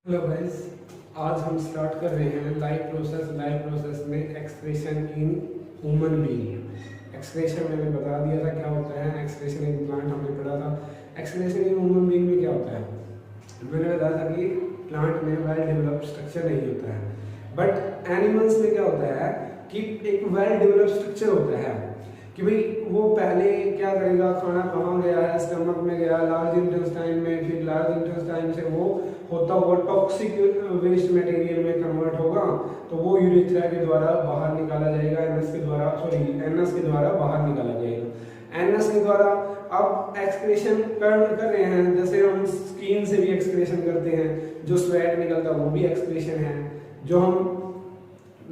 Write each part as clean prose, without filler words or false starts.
Hello guys, आज हम start कर रहे हैं लाइव प्रोसेस में excretion in human being. Excretion मैंने बता दिया था क्या होता है। एक्सक्रीशन इन प्लांट हमने पढ़ा था। एक्सक्रीशन इन ह्यूमन बीइंग में क्या होता है, मैंने बताया था कि प्लांट में वेल डेवलप्ड स्ट्रक्चर नहीं होता है, बट एनिमल्स में क्या होता है कि एक वेल डेवलप्ड स्ट्रक्चर होता है कि भाई वो पहले क्या करेगा, खाना कहाँ गया है, स्टमक में गया, लार्ज इंटेस्टाइन में, फिर लार्ज इंटेस्टाइन से वो होता हुआ टॉक्सिक वेस्ट मटेरियल में कन्वर्ट होगा, तो वो यूरेथ्रा के द्वारा बाहर निकाला जाएगा, एनएस के द्वारा बाहर निकाला जाएगा। एनएस के द्वारा अब एक्सक्रीशन कर रहे हैं, जैसे हम स्किन से भी एक्सक्रीशन करते हैं, जो स्वेट निकलता है वो भी एक्सक्रीशन है। जो हम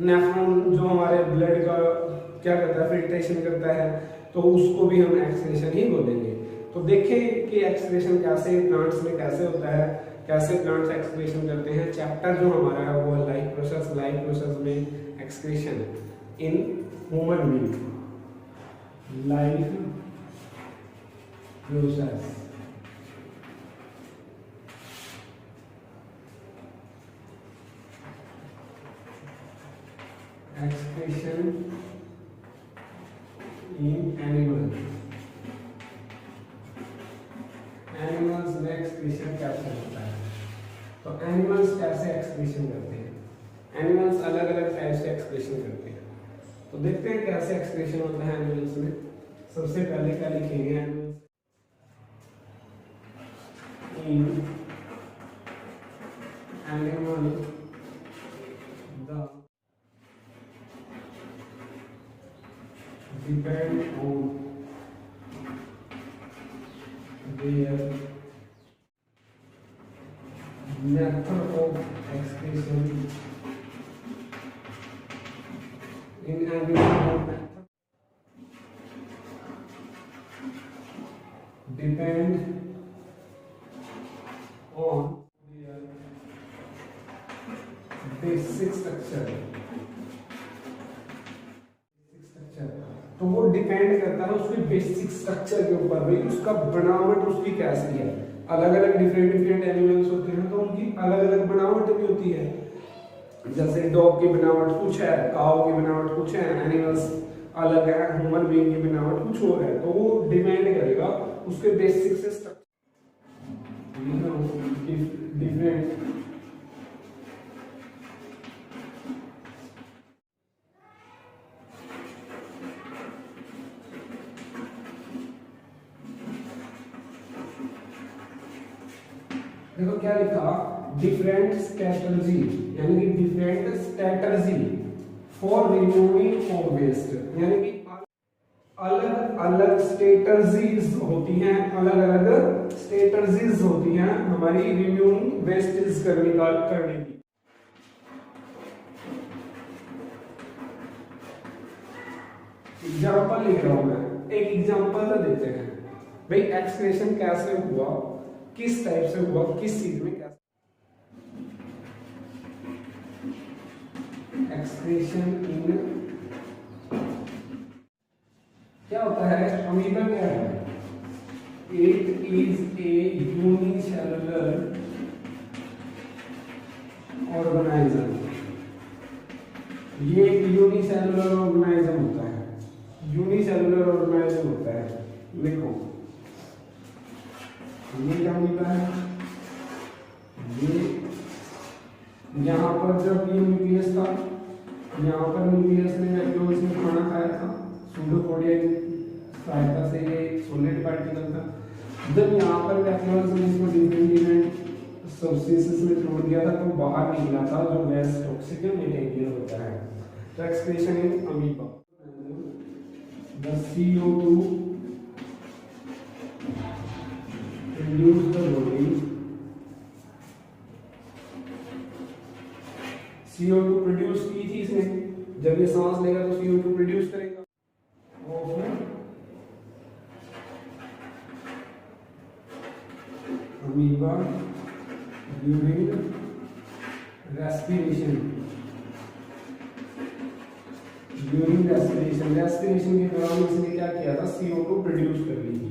नेफ्रॉन जो हमारे ब्लड का क्या करता है, फिल्ट्रेशन करता है, तो उसको भी हम एक्सक्रीशन ही बोलेंगे। तो देखें कि एक्सक्रीशन कैसे प्लांट्स में कैसे होता है, कैसे प्लांट्स एक्सक्रीशन करते हैं। चैप्टर जो हमारा है वो लाइफ प्रोसेस में excretion in human being, life process. Excretion in animals में एक्सक्रीशन कैसे होता है। तो एनिमल्स कैसे एक्सक्रीशन करते हैं, एनिमल्स अलग अलग टाइप से एक्सक्रीशन करते हैं। तो देखते हैं कैसे एक्सक्रीशन होता है एनिमल्स में। सबसे पहले क्या लिखेंगे, animals in animal the depend on their method of excretion in animal method depend on their basic structure। तो वो डिपेंड करता है उसके बेसिक स्ट्रक्चर के ऊपर, भाई उसका बनावट उसकी कैसी है। अलग अलग डिफरेंट एनिमल्स होते हैं तो उनकी अलग अलग बनावट भी होती है। जैसे डॉग की बनावट कुछ है, काऊ की बनावट कुछ है, एनिमल्स अलग है, ह्यूमन बीइंग की बनावट कुछ और है। तो वो डिपेंड करेगा उसके बेसिक से स्ट्रक्चर डिफरेंट देखो क्या लिखा, डिफरेंट स्ट्रेटजी, यानी कि different strategy for removing of waste, यानी कि अलग अलग स्ट्रेटजीज होती हैं, अलग अलग स्ट्रेटजीज होती हैं हमारी रिमूविंग वेस्टेज करने की। एग्जाम्पल लिख रहा हूं मैं, एक एग्जाम्पल तो देते हैं भाई एक्सक्रीशन कैसे हुआ, किस टाइप से हुआ, किस चीज में कैसे एक्सक्रीशन इन क्या होता है। अमीबा क्या है, it is a unicellular organism. ये एक यूनिसेलुलर ऑर्गेनिज्म होता है, यूनिसेलुलर ऑर्गेनिज्म होता है। लिखो ये क्या अमीबा है, ये यहाँ पर जब ये न्यूक्लियस था, यहाँ पर न्यूक्लियस ने मैक्रोस में खाना खाया था, सूडोपोडिया की सहायता से ये सॉलिड पार्टिकल था। जब यहाँ पर मैक्रोस ने इसको डिफरेंट सब्सटेंसेस में तोड़ दिया था तो बाहर निकला था जो गैस टॉक्सिक मटेरियल होता है। तो excretion in amoeba, the CO2 reduce the body, CO2 produce की थी इसने, जब ये सांस लेगा तो CO2 प्रोड्यूस करेगा। अमीबा ड्यूरिंग रेस्पिरेशन, रेस्पिरेशन के दौरान इसने क्या किया था, CO2 प्रोड्यूस कर ली थी।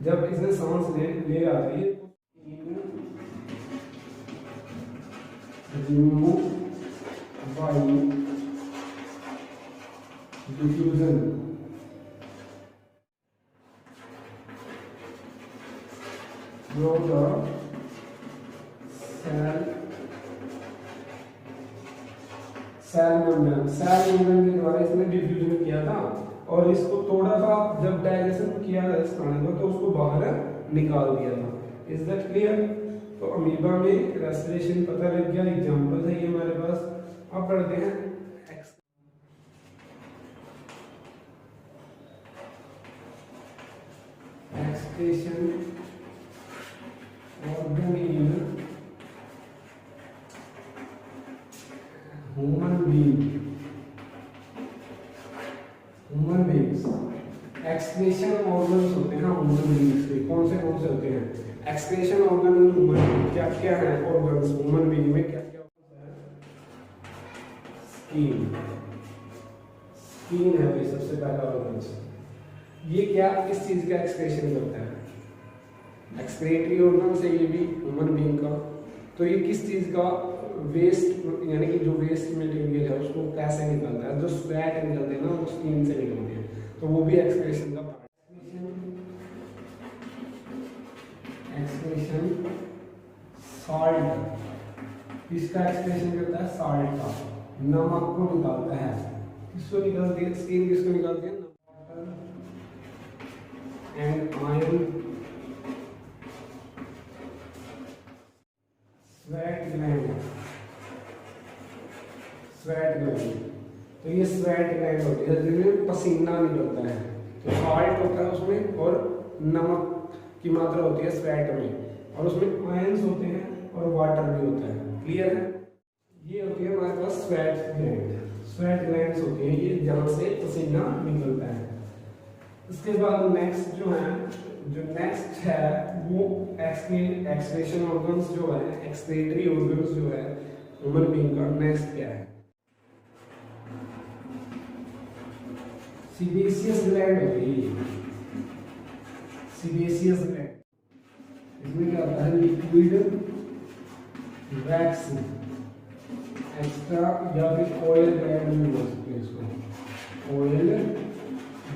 जब इसने सांस ले रहा था ये remove by diffusion. Through the cell membrane के द्वारा इसने डिफ्यूजन किया था और इसको थोड़ा सा जब डाइजेशन किया इस खाने को तो उसको बाहर निकाल दिया था। Is that clear? तो अमीबा में रेस्पिरेशन पता लग गया, एग्जांपल है ये हमारे पास। अब पढ़ते हैं excretion organ in human beings. Excretion organs होते हैं ह्यूमन बीइंग्स के। कौन से होते हैं excretion organ in human being? क्या क्या है ऑर्गन्स ह्यूमन बीइंग में? क्या क्या होता है? स्किन है भाई सबसे पहला ऑर्गन्स। ये क्या किस चीज का एक्सक्रीशन करता है? एक्सक्रीटरी ऑर्गन से ये भी ह्यूमन बीइंग का। तो ये किस चीज का वेस्ट, यानी कि जो वेस्ट मटेरियल है उसको कैसे निकालता है? जो स्वेट निकलते हैं ना वो स्किन से निकलते हैं, तो वो भी एक्सक्रीशन का पार्ट। एक्सक्रीशन सॉल्ट, किसका एक्सक्रीशन करता है? सॉल्ट का, नमक को निकालता है। किसको निकालती है? स्किन किसको निकालती है? And iron. स्वेट ग्लैंड, तो ये स्वेट ग्लैंड होती है जिसमें पसीना निकलता है। तो सॉल्ट होता है उसमें और नमक की मात्रा होती है स्वेट में, और उसमें आयंस होते हैं और वाटर भी होता है। क्लियर है? ये होती है हमारे पास स्वेट ग्लैंड्स होती हैं ये, जहाँ से पसीना निकलता है। इसके बाद नेक्स्ट जो है वो एक्सक्रीशन ऑर्गन्स जो है, एक्सक्रीटरी ऑर्गन्स जो है ह्यूमन बीइंग का। नेक्स्ट क्या है? सीबेसियस ग्लैंड होती है। सीबेसियस ग्लैंड इसमें क्या होता है? लिक्विड वैक्स एक्स्ट्रा या फिर ऑयल ग्लैंड भी बोल सकते हैं इसको। ऑयल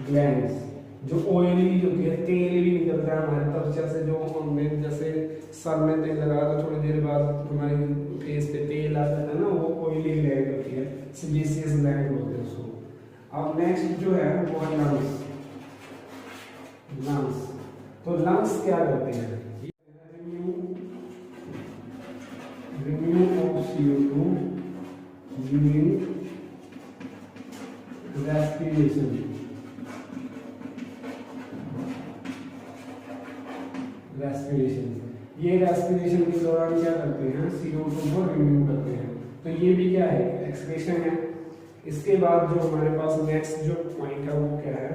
ग्लैंड्स जो ऑयली होती है, तेल भी निकलता है हमारे त्वचा से। जो हमने जैसे सर में तेल लगाया तो थोड़ी देर बाद हमारे फेस पे तेल आ जाता है ना, वो ऑयली ग्लैंड होती है, सीबेसियस ग्लैंड बोलते हैं उसको। अब नेक्स्ट जो है वो है लंग्स। तो लंग्स क्या करते हैं? Remove of CO2 during respiration. ये रेस्पिरेशन के दौरान क्या करते हैं? CO2 को रिमूव करते हैं। तो ये भी क्या है? एक्सक्रीशन है। इसके बाद जो हमारे पास नेक्स्ट जो पॉइंट है वो क्या है?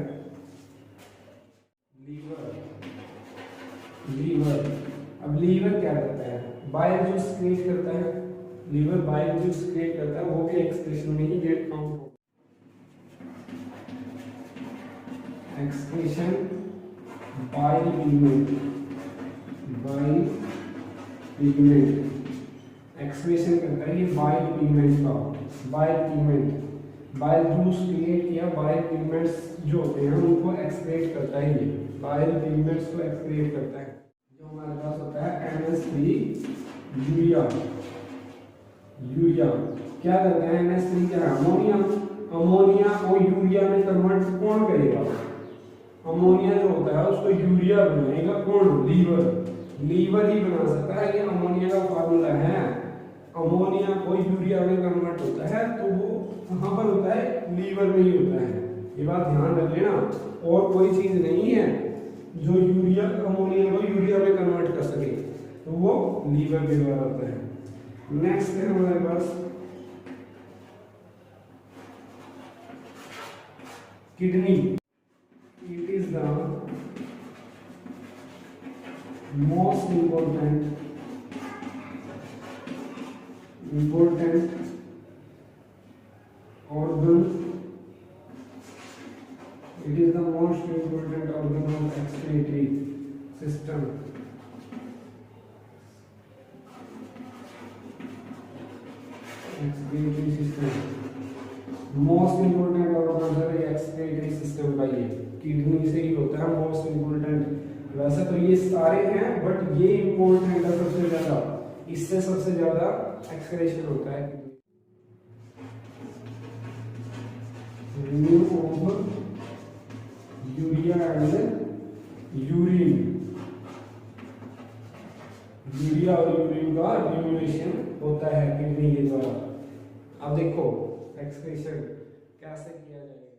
लीवर। अब लीवर क्या करता है? बाइल जूस क्रिएट करता है। लीवर बाइल जूस क्रिएट करता है, वो भी एक्सक्रीशन में ही गेट काउंट होगा। एक्सक्रीशन बाइल पिगमेंट एक्सक्रीशन करता है ये बाइल पिगमेंट का। बाइल जूस क्रिएट किया, बाइल पिगमेंट्स जो होते हैं उनको एक्सक्रीट करता है। ये बाइल पिगमेंट्स को एक्सक्रीट करता है। जो हमारे पास होता है NH3 यूरिया क्या करते हैं? NH3 क्या है? अमोनिया को यूरिया में कन्वर्ट कौन करेगा? अमोनिया जो होता है उसको यूरिया बनाएगा कौन? लीवर ही बना सकता है। ये अमोनिया का फार्मूला है। अमोनिया को यूरिया में कन्वर्ट होता है तो वो कहाँ पर होता है? लीवर में ही होता है। ये बात ध्यान रख लेना। और कोई चीज नहीं है जो अमोनिया को यूरिया में कन्वर्ट कर सके, तो वो लीवर के द्वारा होता है। नेक्स्ट है हमारे पास kidney. It is the most important organ. It is the most important organ of excretory system. Excretory system most important organ है एक्सक्रीटरी सिस्टम का, ये किडनी से ही होता है मोस्ट इम्पोर्टेंट। वैसे तो ये सारे हैं बट ये इम्पोर्टेंट है सबसे ज्यादा, इससे सबसे ज्यादा एक्सक्रीशन होता है। Remove of urea and urine, urea और यूरिन का रिमूवेशन होता है किडनी के द्वारा। अब देखो एक्सक्रीशन कैसे किया जाएगा।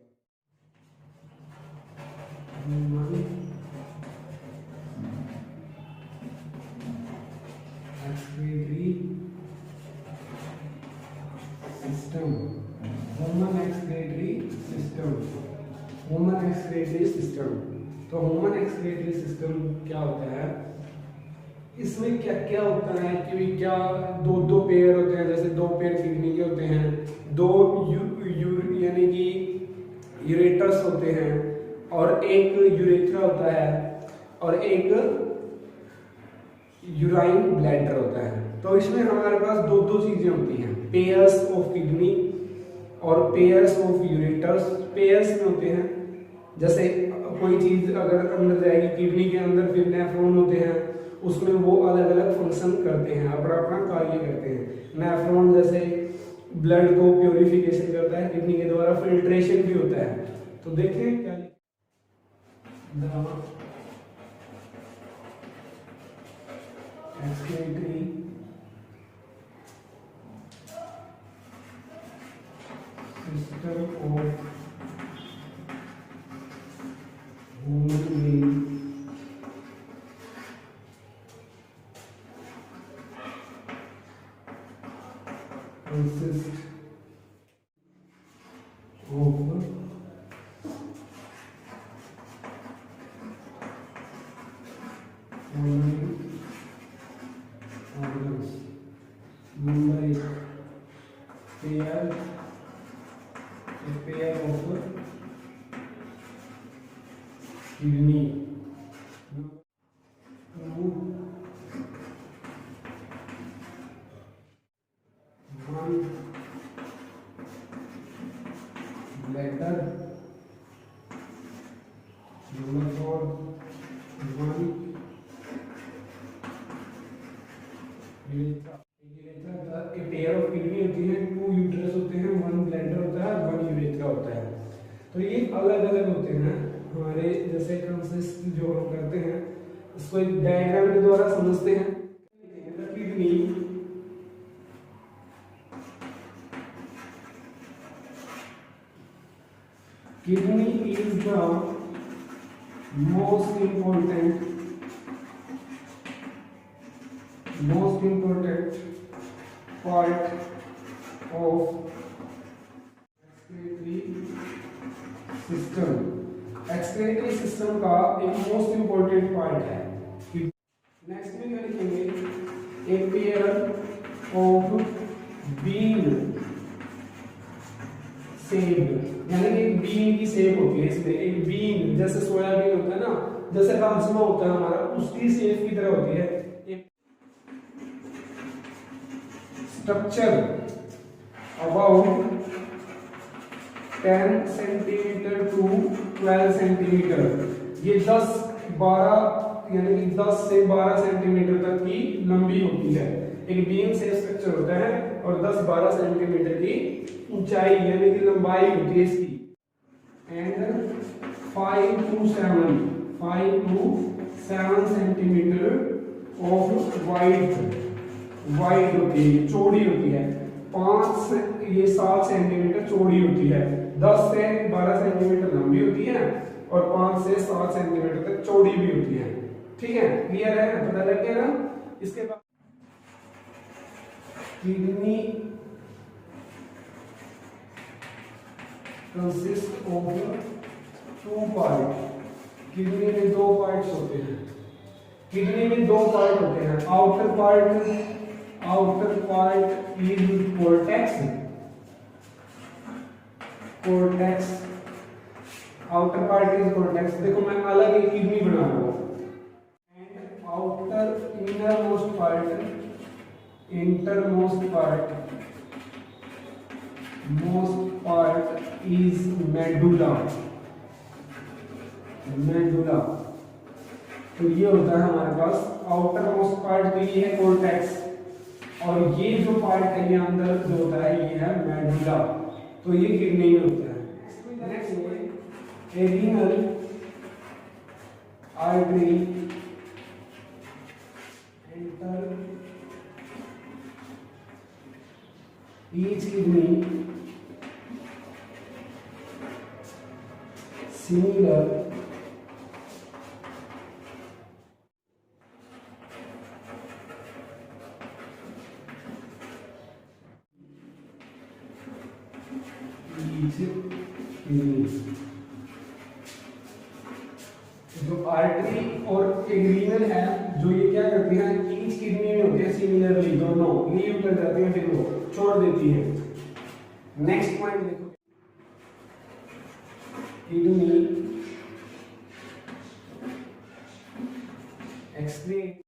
Excretory system, human excretory system, human excretory system. तो ह्यूमन एक्सक्रीटरी सिस्टम क्या होता है, इसमें क्या क्या होता है कि क्या दो दो पेयर होते हैं, जैसे दो पेयर किडनी के होते हैं, दो यानी कि यूरेटर्स होते हैं और एक यूरेथ्रा होता है और एक यूराइन ब्लैडर होता है। तो इसमें हमारे पास दो दो चीजें होती हैं, पेयर्स ऑफ किडनी और पेयर्स ऑफ यूरेटर्स। पेयर्स में होते हैं जैसे कोई चीज अगर अंदर जाएगी किडनी के अंदर, फिर नेफ्रॉन होते हैं, उसमें वो अलग अलग फंक्शन करते हैं, अपना अपना कार्य करते हैं। नेफ्रॉन जैसे ब्लड को प्योरिफिकेशन करता है किडनी के द्वारा, फिल्ट्रेशन भी होता है। तो देखें क्या excretory system of human being consist of following organs. Number एक pair of kidney. Bladder, number 4 one urethra। एक पेयर ऑफ किडनी होती है, 2 यूट्रस होते हैं, 1 ब्लैडर होता है, 1 यूरेथ्रा होता है। तो ये अलग अलग होते हैं हमारे, जैसे कंसिस्ट जो हम करते हैं इसको एक डायग्राम के द्वारा समझते हैं। Kidney Kidney is the most important part of excretory system। excretory system का एक most important part है। नेक्स्ट में क्या लिखेंगे, a pair of bean shaped, यानी कि एक बीन की शेप होती है इसमें, एक बीन जैसे सोयाबीन होता है ना, जैसे राजमा होता है हमारा, उसकी शेप की तरह होती है। एक structure about 10 centimetre to 12 centimetre, ये 10-12 यानी कि 10 से 12 सेंटीमीटर तक की लंबी होती है। एक बीन शेप स्ट्रक्चर होता है और 10-12 सेंटीमीटर की ऊंचाई यानी कि लंबाई होती है इसकी। And 5 to 7 centimetre of wide होती है, चौड़ी होती है। 5 से ये 7 सेंटीमीटर चौड़ी होती है, 10 से 12 सेंटीमीटर लंबी होती है और 5 से 7 सेंटीमीटर तक चौड़ी भी होती है। ठीक है, क्लियर है, पता लग गया ना। इसके बाद kidney consist of 2 part. Kidney में 2 पार्ट्स होते हैं, किडनी में 2 पार्ट होते हैं। Outer part is cortex, outer part is cortex. देखो मैं अलग एक किडनी बना रहा हूं। And innermost part most part is medulla. Medulla तो ये होता है हमारे पास आउटर मोस्ट पार्ट, तो ये है कॉर्टेक्स, और ये जो पार्ट है ये अंदर जो होता है ये है मेडुला, तो ये किडनी में होता है। Next renal artery enter each kidney similar जो आर्टरी और एग्रीनल है जो ये क्या करती हैं, ईच किडनी में होती है सिमिलरली, दोनों लीव कर जाती हैं, फिर वो छोड़ देती है। नेक्स्ट पॉइंट देखो, kidney excrete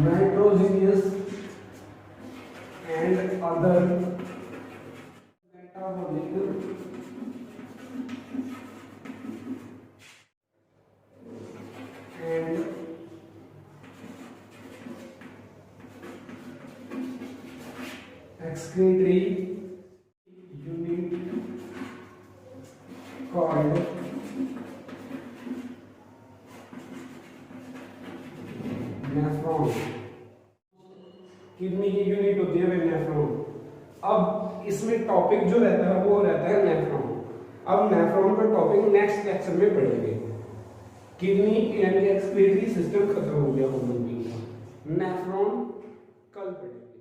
nitrogenous and other metabolic and excretory unit called nephron. Kidney की यूनिट होती है नेफ्रॉन। अब इसमें टॉपिक जो रहता है वो रहता है नेफ्रॉन। अब नेफ्रॉन का टॉपिक नेक्स्ट लेक्चर में पढ़ेंगे। किडनी यानी एक्सक्रीटरी सिस्टम खत्म हो गया ह्यूमन बीइंग का, नेफ्रॉन कल पढ़ेंगे।